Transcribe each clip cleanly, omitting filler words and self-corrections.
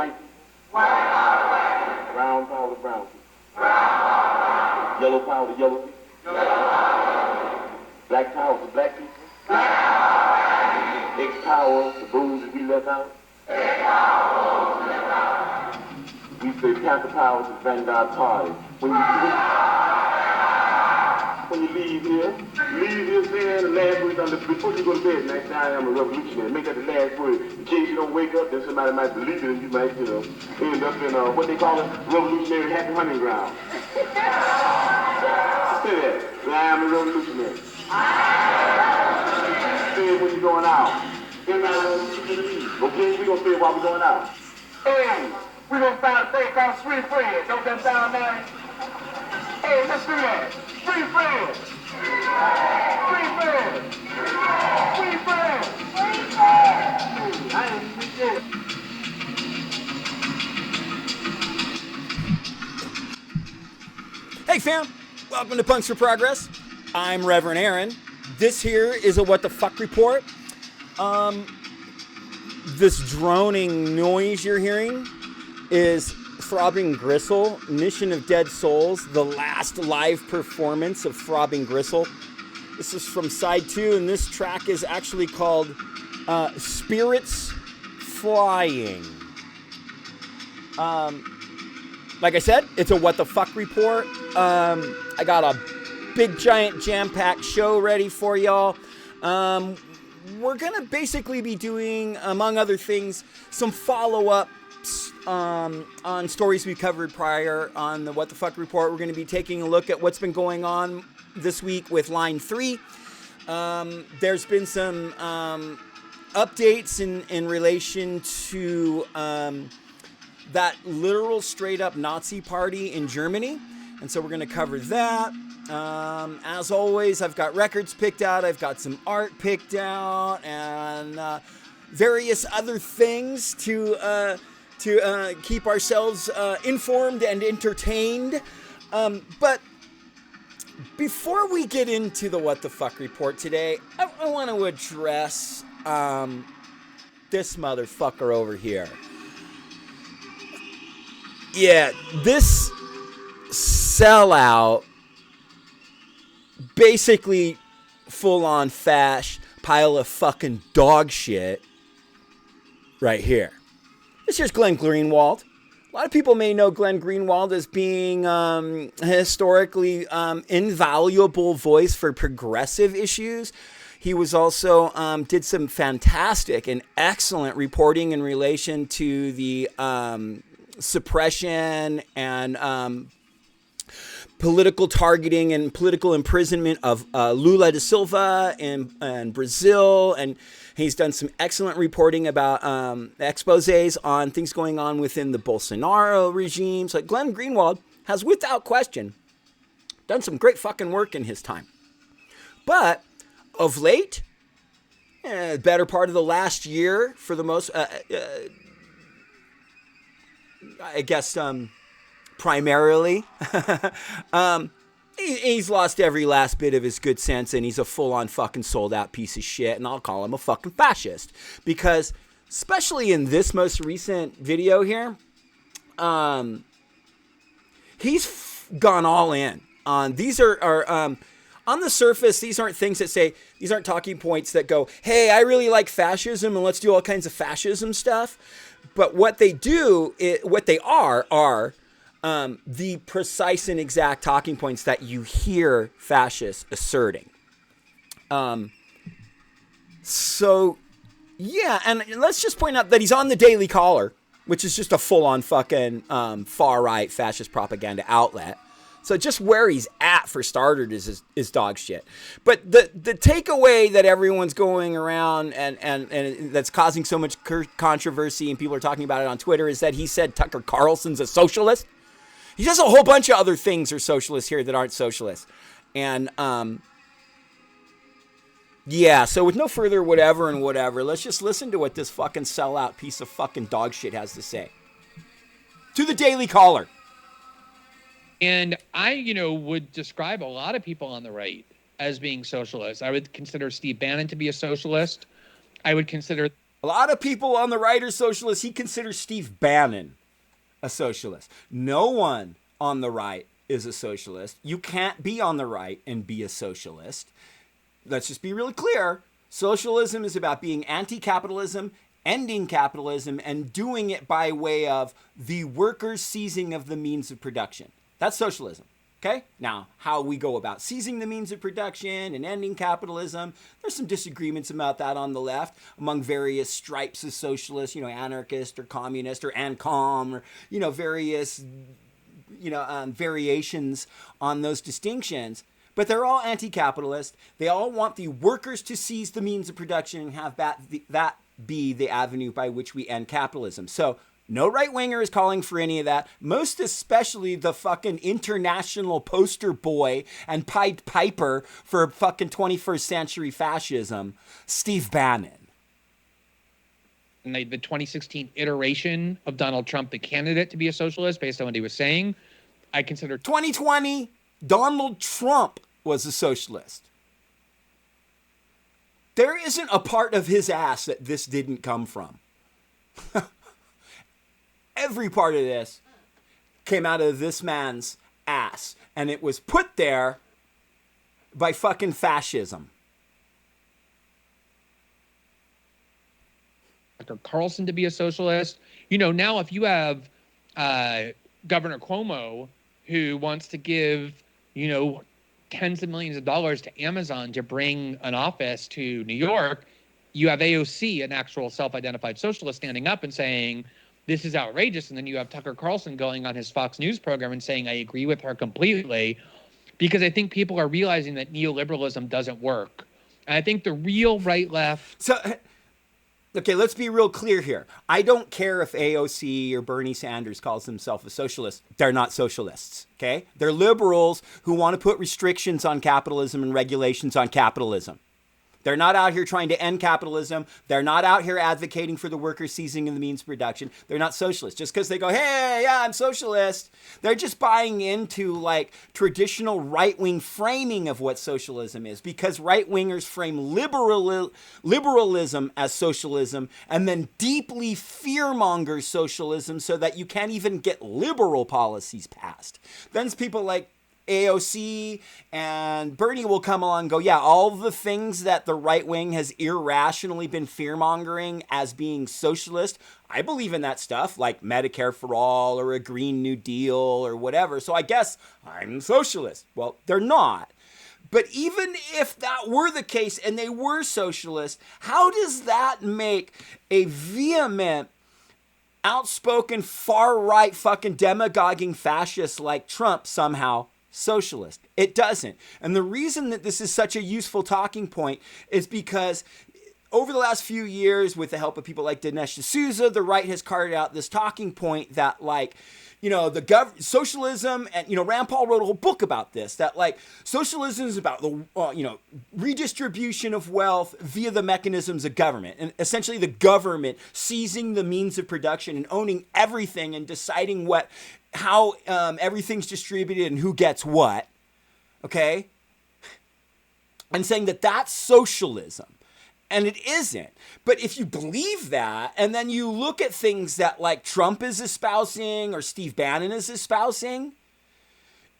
white people. Brown power to brown people. Yellow power to yellow people. Black power to black people. X power to those that we left out. We say Panther power to Vanguard Party. When you leave here saying the last word before you go to bed next time I'm a revolutionary. Make that the last word. In case you don't wake up, then somebody might believe it and you might, end up in what they call a revolutionary happy hunting ground. Say that. I am a revolutionary. Say it when you're going out. Okay, we're gonna say it while we're going out. Hey, we're gonna find a thing called Free Friends. Don't that sound nice? Hey, let's do that. Free friends! Free friends! Free friends! Free friends! I didn't forget. Hey fam, welcome to Punks for Progress. I'm Reverend Aaron. This here is a What the Fuck report. This droning noise you're hearing is Throbbing Gristle, Mission of Dead Souls, the last live performance of Throbbing Gristle. This is from side 2, and this track is actually called Spirits Flying. Like I said, it's a What the Fuck report. I got a big, giant, jam-packed show ready for y'all. We're going to basically be doing, among other things, some follow-up on stories we covered prior on the What the Fuck report. We're going to be taking a look at what's been going on this week with Line 3. There's been some updates in relation to that literal straight up Nazi party in Germany. And so we're going to cover that. As always, I've got records picked out. I've got some art picked out and various other things to keep ourselves informed and entertained. But before we get into the What the Fuck report today, I want to address this motherfucker over here. Yeah, this sellout, basically full-on fash pile of fucking dog shit right here. This here's Glenn Greenwald. A lot of people may know Glenn Greenwald as being a historically invaluable voice for progressive issues. He was also did some fantastic and excellent reporting in relation to the suppression and political targeting and political imprisonment of Lula da Silva in Brazil, and he's done some excellent reporting about exposés on things going on within the Bolsonaro regime. So Glenn Greenwald has, without question, done some great fucking work in his time. But of late, better part of the last year, for the most, I guess, primarily, he's lost every last bit of his good sense, and he's a full-on fucking sold-out piece of shit, and I'll call him a fucking fascist. Because, especially in this most recent video here, he's gone all in. These are on the surface, these aren't things that say, these aren't talking points that go, hey, I really like fascism, and let's do all kinds of fascism stuff. But what they do, what they are the precise and exact talking points that you hear fascists asserting. So, yeah, and let's just point out that he's on the Daily Caller, which is just a full-on fucking far-right fascist propaganda outlet. So just where he's at, for starters, is dog shit. But the takeaway that everyone's going around and that's causing so much controversy and people are talking about it on Twitter is that he said Tucker Carlson's a socialist. He says a whole bunch of other things are socialists here that aren't socialists. And, yeah, so with no further whatever, let's just listen to what this fucking sellout piece of fucking dog shit has to say. To the Daily Caller. And I, would describe a lot of people on the right as being socialists. I would consider Steve Bannon to be a socialist. I would consider A lot of people on the right are socialists. He considers Steve Bannon a socialist. No one on the right is a socialist. You can't be on the right and be a socialist. Let's just be really clear. Socialism is about being anti-capitalism, ending capitalism, and doing it by way of the workers' seizing of the means of production. That's socialism. Okay? Now, how we go about seizing the means of production and ending capitalism, there's some disagreements about that on the left among various stripes of socialists, anarchist or communist or ANCOM or, various, variations on those distinctions. But they're all anti-capitalist. They all want the workers to seize the means of production and have that be the avenue by which we end capitalism. So no right-winger is calling for any of that, most especially the fucking international poster boy and Pied Piper for fucking 21st century fascism, Steve Bannon. And the 2016 iteration of Donald Trump, the candidate to be a socialist, based on what he was saying, I consider 2020, Donald Trump was a socialist. There isn't a part of his ass that this didn't come from. Every part of this came out of this man's ass. And it was put there by fucking fascism. Dr. Carlson to be a socialist. Now if you have Governor Cuomo who wants to give, tens of millions of dollars to Amazon to bring an office to New York, you have AOC, an actual self-identified socialist, standing up and saying, this is outrageous. And then you have Tucker Carlson going on his Fox News program and saying, I agree with her completely, because I think people are realizing that neoliberalism doesn't work. And I think the real right-left... So, okay, let's be real clear here. I don't care if AOC or Bernie Sanders calls himself a socialist. They're not socialists, okay? They're liberals who want to put restrictions on capitalism and regulations on capitalism. They're not out here trying to end capitalism. They're not out here advocating for the workers seizing the means of production. They're not socialists. Just because they go, hey, yeah, I'm socialist. They're just buying into like traditional right-wing framing of what socialism is, because right-wingers frame liberalism as socialism and then deeply fear-monger socialism so that you can't even get liberal policies passed. Then people like AOC and Bernie will come along and go, yeah, all the things that the right wing has irrationally been fear-mongering as being socialist, I believe in that stuff, like Medicare for all or a Green New Deal or whatever. So I guess I'm socialist. Well, they're not. But even if that were the case and they were socialist, how does that make a vehement, outspoken, far-right fucking demagoguing fascist like Trump somehow socialist? It doesn't. And the reason that this is such a useful talking point is because over the last few years, with the help of people like Dinesh D'Souza, the right has carved out this talking point that, like, socialism, and, Rand Paul wrote a whole book about this, that, like, socialism is about the, redistribution of wealth via the mechanisms of government, and essentially the government seizing the means of production and owning everything and deciding how everything's distributed and who gets what, okay? And saying that that's socialism. And it isn't. But if you believe that, and then you look at things that like Trump is espousing or Steve Bannon is espousing,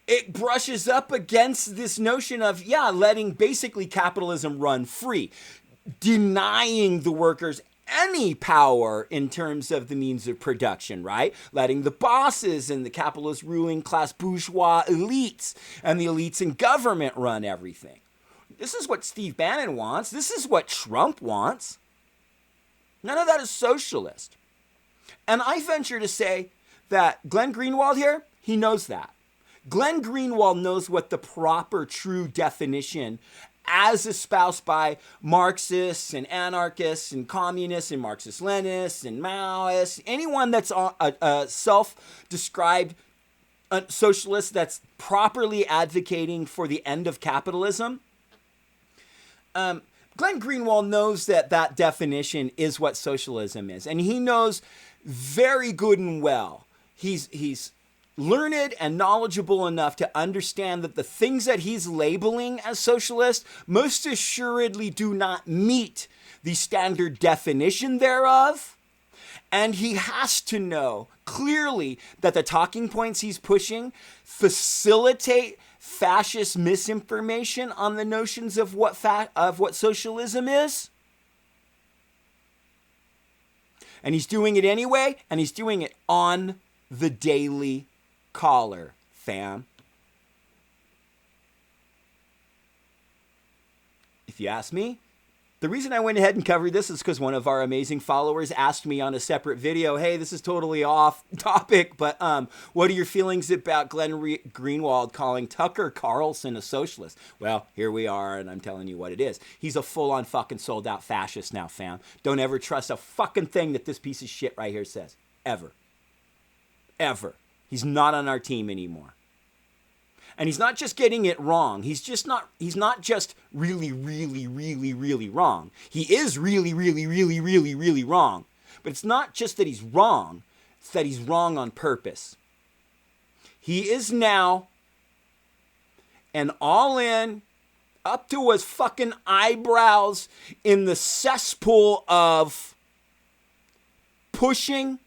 it brushes up against this notion of, letting basically capitalism run free, denying the workers any power in terms of the means of production, right? Letting the bosses and the capitalist ruling class bourgeois elites and the elites in government run everything. This is what Steve Bannon wants. This is what Trump wants. None of that is socialist. And I venture to say that Glenn Greenwald here, he knows that. Glenn Greenwald knows what the proper, true definition, as espoused by Marxists and anarchists and communists and Marxist-Leninists and Maoists, anyone that's a self-described socialist that's properly advocating for the end of capitalism, Glenn Greenwald knows that definition is what socialism is. And he knows very good and well. He's learned and knowledgeable enough to understand that the things that he's labeling as socialist most assuredly do not meet the standard definition thereof. And he has to know clearly that the talking points he's pushing facilitate fascist misinformation on the notions of what socialism is. And he's doing it anyway, and he's doing it on the Daily Caller, fam. If you ask me, the reason I went ahead and covered this is because one of our amazing followers asked me on a separate video, hey, this is totally off topic, but what are your feelings about Glenn Greenwald calling Tucker Carlson a socialist? Well, here we are, and I'm telling you what it is. He's a full-on fucking sold-out fascist now, fam. Don't ever trust a fucking thing that this piece of shit right here says. Ever. Ever. He's not on our team anymore. And he's not just getting it wrong. He's not just really, really, really, really wrong. He is really, really, really, really, really wrong. But it's not just that he's wrong. It's that he's wrong on purpose. He is now an all-in, up to his fucking eyebrows in the cesspool of pushing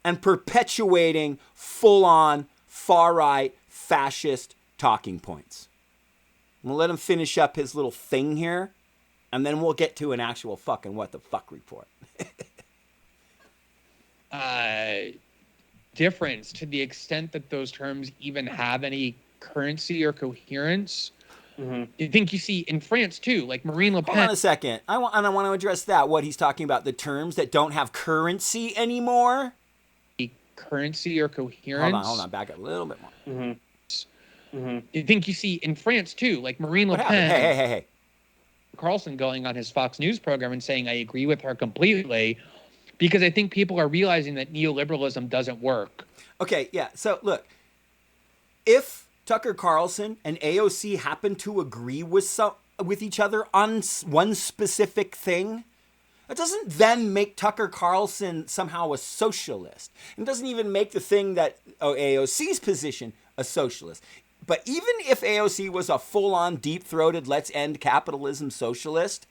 and perpetuating full-on far-right fascist talking points. I'm going to let him finish up his little thing here, and then we'll get to an actual fucking what the fuck report. Difference to the extent that those terms even have any currency or coherence. Mm-hmm. I think you see in France too, like Marine Le Pen. Hold on a second. I want to address that. What he's talking about, the terms that don't have currency anymore. Currency or coherence. Hold on. Back up a little bit more. Mm-hmm. Mm-hmm. I think you see in France too, like Marine Le Pen. Hey. Carlson going on his Fox News program and saying, I agree with her completely, because I think people are realizing that neoliberalism doesn't work. Okay, yeah. So look, if Tucker Carlson and AOC happen to agree with each other on one specific thing, that doesn't then make Tucker Carlson somehow a socialist. It doesn't even make the thing that AOC's position a socialist. But even if AOC was a full-on, deep-throated, let's end capitalism socialist,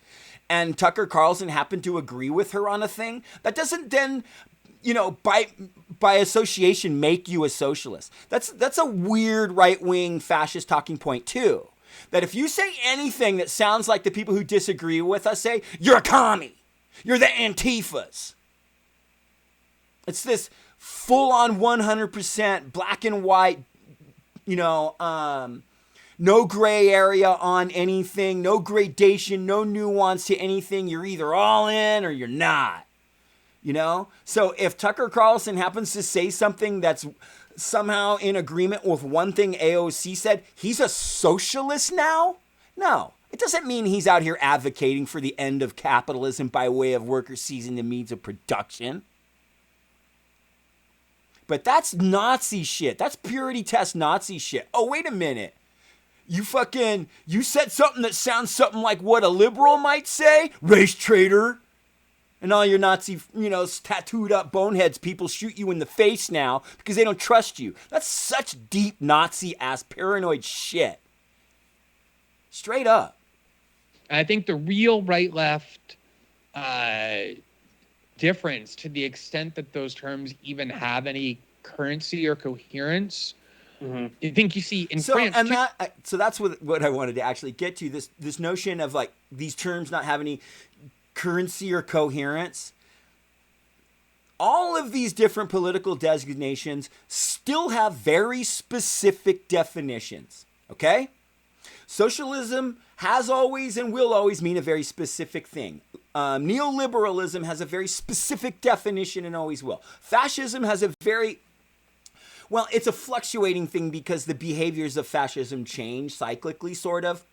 and Tucker Carlson happened to agree with her on a thing, that doesn't then, by association, make you a socialist. That's a weird right-wing fascist talking point, too. That if you say anything that sounds like the people who disagree with us say, you're a commie. You're the Antifas. It's this full-on 100% black and white, no gray area on anything, no gradation, no nuance to anything. You're either all in or you're not, So if Tucker Carlson happens to say something that's somehow in agreement with one thing AOC said, he's a socialist now? No. It doesn't mean he's out here advocating for the end of capitalism by way of workers seizing the means of production. But that's Nazi shit. That's purity test Nazi shit. Oh, wait a minute. You said something that sounds something like what a liberal might say? Race traitor. And all your Nazi, tattooed up boneheads people shoot you in the face now because they don't trust you. That's such deep Nazi-ass paranoid shit. Straight up. I think the real right-left difference, to the extent that those terms even have any currency or coherence, mm-hmm. I think you see in France. So that's what I wanted to actually get to. This notion of like these terms not have any currency or coherence. All of these different political designations still have very specific definitions. Okay? Socialism has always and will always mean a very specific thing. Neoliberalism has a very specific definition and always will. Fascism has it's a fluctuating thing because the behaviors of fascism change cyclically, sort of.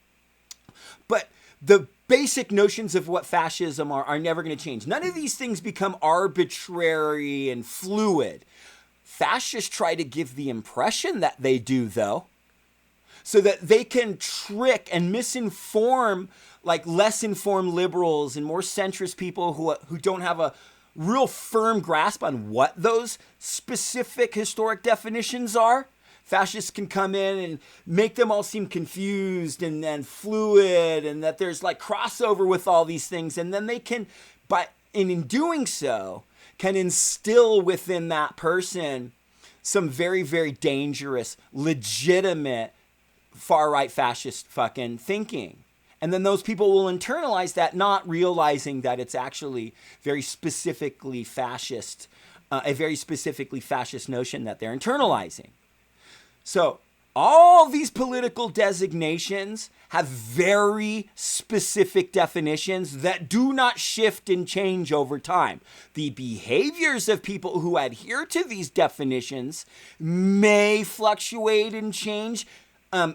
But the basic notions of what fascism are never going to change. None of these things become arbitrary and fluid. Fascists try to give the impression that they do, though, so that they can trick and misinform like less informed liberals and more centrist people who don't have a real firm grasp on what those specific historic definitions are, fascists can come in and make them all seem confused and fluid, and that there's like crossover with all these things. And then they can, in doing so, can instill within that person some very, very dangerous, legitimate far-right fascist fucking thinking. And then those people will internalize that, not realizing that it's actually very specifically fascist, a very specifically fascist notion that they're internalizing. So all these political designations have very specific definitions that do not shift and change over time. The behaviors of people who adhere to these definitions may fluctuate and change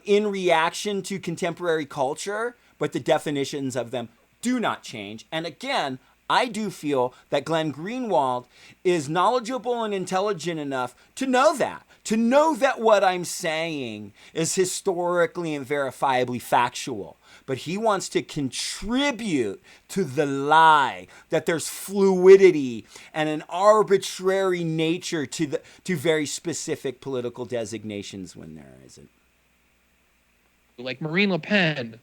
in reaction to contemporary culture, but the definitions of them do not change. And again, I do feel that Glenn Greenwald is knowledgeable and intelligent enough to know that what I'm saying is historically and verifiably factual. But he wants to contribute to the lie that there's fluidity and an arbitrary nature to very specific political designations when there isn't. Like Marine Le Pen,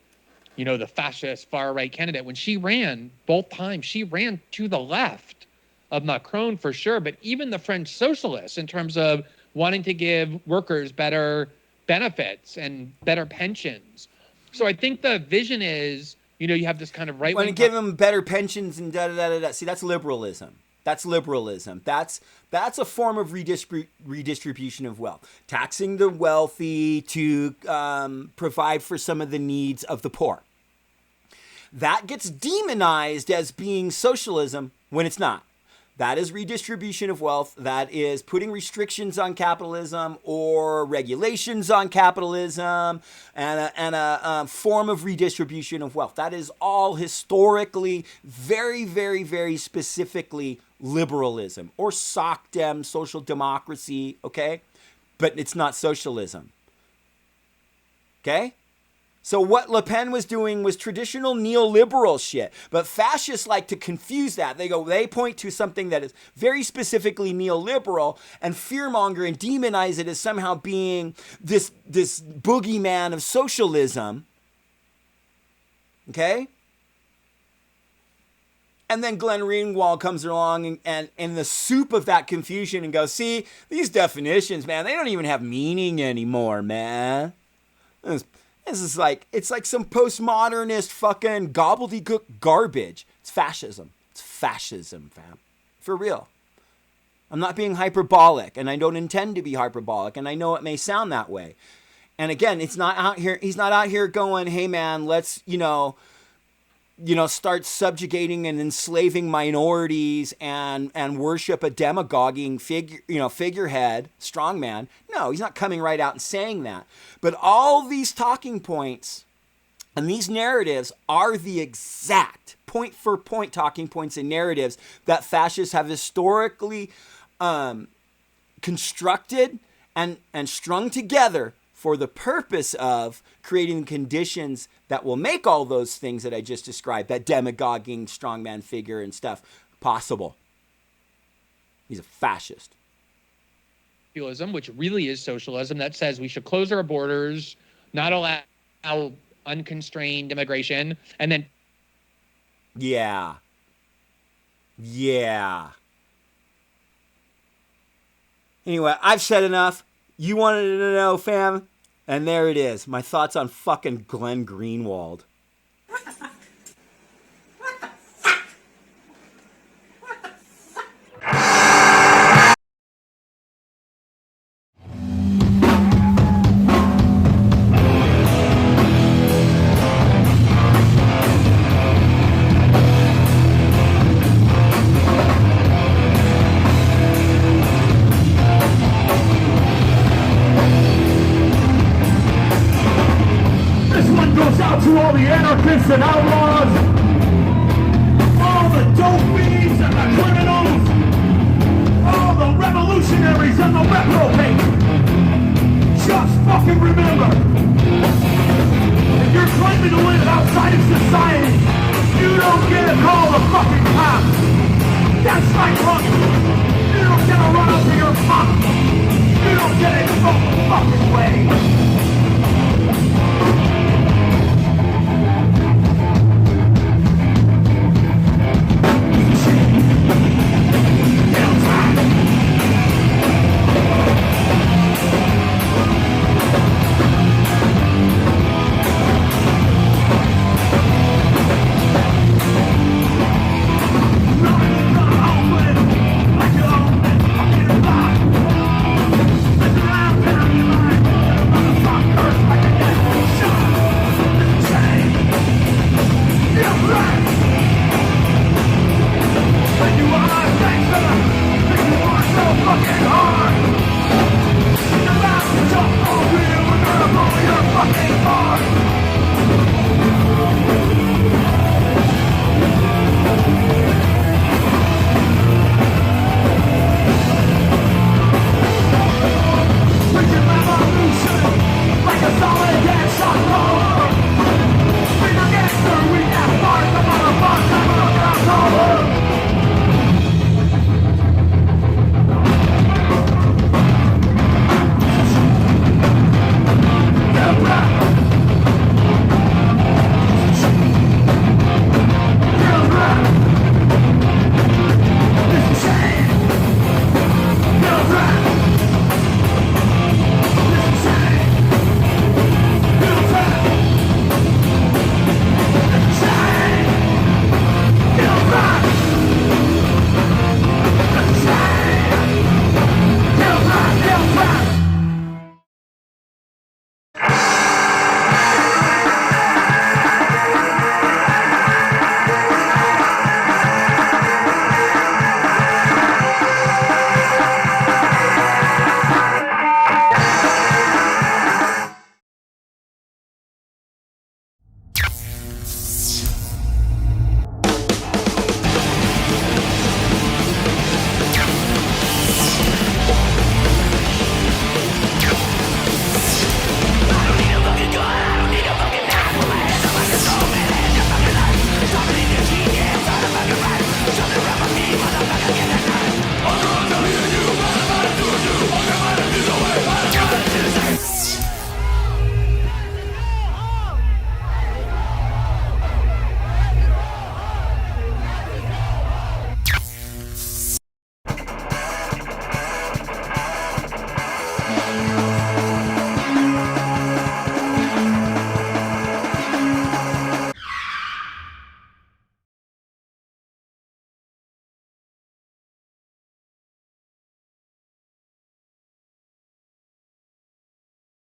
you know, the fascist far-right candidate, when she ran both times, she ran to the left of Macron for sure, but even the French socialists in terms of wanting to give workers better benefits and better pensions. So I think the vision is, you know, you have this kind of right-wing... Want to give them better pensions and da-da-da-da-da. See, that's liberalism. That's liberalism. That's a form of redistribution of wealth. Taxing the wealthy to provide for some of the needs of the poor. That gets demonized as being socialism when it's not. That is redistribution of wealth. That is putting restrictions on capitalism or regulations on capitalism and a form of redistribution of wealth. That is all historically very, very, very specifically liberalism or SOCDEM, social democracy, okay? But it's not socialism, okay? So what Le Pen was doing was traditional neoliberal shit. But fascists like to confuse that. They point to something that is very specifically neoliberal and fearmonger and demonize it as somehow being this boogeyman of socialism. Okay? And then Glenn Greenwald comes along and in the soup of that confusion and goes, see, these definitions, man, they don't even have meaning anymore, man. This is like, it's like some postmodernist fucking gobbledygook garbage. It's fascism. It's fascism, fam. For real. I'm not being hyperbolic, and I don't intend to be hyperbolic, and I know it may sound that way. And again, he's not out here going, hey man, let's, start subjugating and enslaving minorities and worship a demagoguing figurehead, strongman. No, he's not coming right out and saying that. But all these talking points and these narratives are the exact point for point talking points and narratives that fascists have historically constructed and strung together for the purpose of creating conditions that will make all those things that I just described, that demagoguing, strongman figure and stuff, possible. He's a fascist. Which really is socialism, that says we should close our borders, not allow unconstrained immigration, and then... Yeah. Anyway, I've said enough. You wanted to know, fam? And there it is. My thoughts on fucking Glenn Greenwald. To all the anarchists and outlaws, all the dope fiends and the criminals, all the revolutionaries and the reprobates. Just fucking remember, if you're claiming to live outside of society, you don't get to call the fucking cops. That's right, punk! You don't get a run up to your punk! You don't get it from the fucking way!